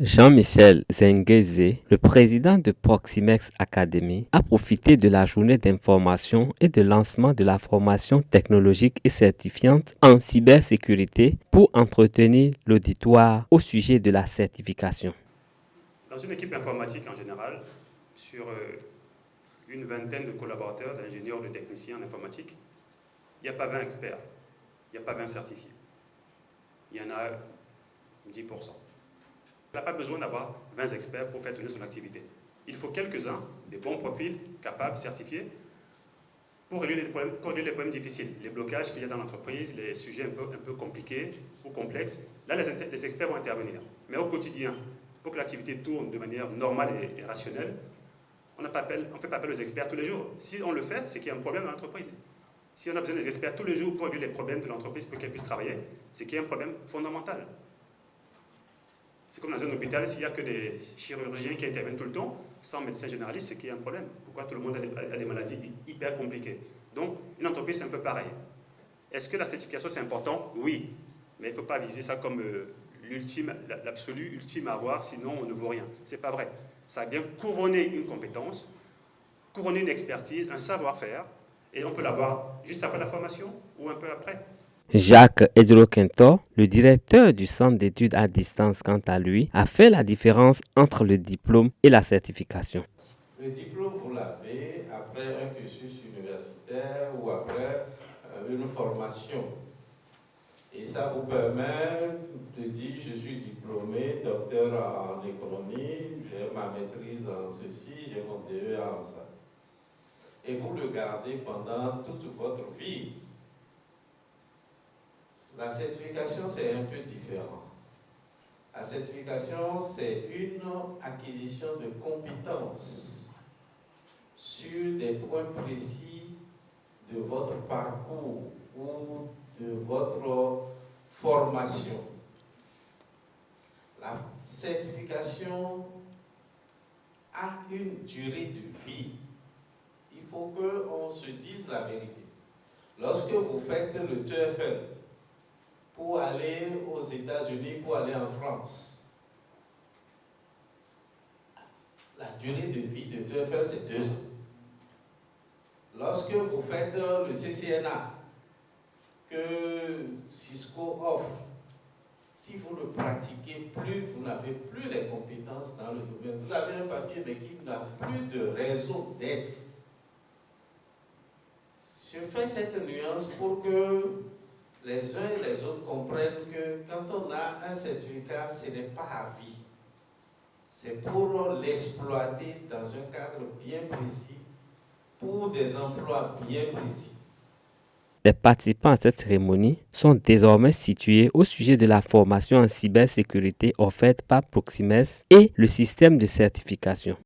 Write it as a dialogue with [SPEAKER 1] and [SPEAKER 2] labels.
[SPEAKER 1] Jean-Michel Zenguezé, le président de Proximex Academy, a profité de la journée d'information et de lancement de la formation technologique et certifiante en cybersécurité pour entretenir l'auditoire au sujet de la certification.
[SPEAKER 2] Dans une équipe informatique en général, sur une vingtaine de collaborateurs, d'ingénieurs, de techniciens en informatique, il n'y a pas 20 experts, il n'y a pas 20 certifiés. Il y en a 10%. On n'a pas besoin d'avoir 20 experts pour faire tourner son activité. Il faut quelques-uns, des bons profils, capables, certifiés, pour régler les problèmes difficiles, les blocages qu'il y a dans l'entreprise, les sujets un peu compliqués ou complexes. Là, les experts vont intervenir. Mais au quotidien, pour que l'activité tourne de manière normale et rationnelle, on ne fait pas appel aux experts tous les jours. Si on le fait, c'est qu'il y a un problème dans l'entreprise. Si on a besoin des experts tous les jours pour régler les problèmes de l'entreprise pour qu'elle puisse travailler, c'est qu'il y a un problème fondamental. C'est comme dans un hôpital, s'il n'y a que des chirurgiens qui interviennent tout le temps, sans médecin généraliste, c'est qu'il y a un problème. Pourquoi tout le monde a des maladies hyper compliquées? Donc, une entreprise, c'est un peu pareil. Est-ce que la certification, c'est important? Oui. Mais il ne faut pas viser ça comme l'absolu ultime à avoir, sinon on ne vaut rien. Ce n'est pas vrai. Ça vient couronner une compétence, couronner une expertise, un savoir-faire, et on peut l'avoir juste après la formation ou un peu après.
[SPEAKER 1] Jacques Edro-Quintor, le directeur du centre d'études à distance, quant à lui, a fait la différence entre le diplôme et la certification.
[SPEAKER 3] Le diplôme, vous l'avez après un cursus universitaire ou après une formation. Et ça vous permet de dire, je suis diplômé, docteur en économie, j'ai ma maîtrise en ceci, j'ai mon DEA en ça. Et vous le gardez pendant toute votre vie. La certification, c'est un peu différent. La certification, c'est une acquisition de compétences sur des points précis de votre parcours ou de votre formation. La certification a une durée de vie. Il faut qu'on se dise la vérité. Lorsque vous faites le TOEFL, pour aller aux États-Unis, pour aller en France, la durée de vie de TOEFL, c'est 2 ans. Lorsque vous faites le CCNA, que Cisco offre, si vous ne pratiquez plus, vous n'avez plus les compétences dans le domaine. Vous avez un papier, mais qui n'a plus de raison d'être. Je fais cette nuance pour que les uns et les autres comprennent que quand on a un certificat, ce n'est pas à vie. C'est pour l'exploiter dans un cadre bien précis, pour des emplois bien précis.
[SPEAKER 1] Les participants à cette cérémonie sont désormais situés au sujet de la formation en cybersécurité offerte par Proximex et le système de certification.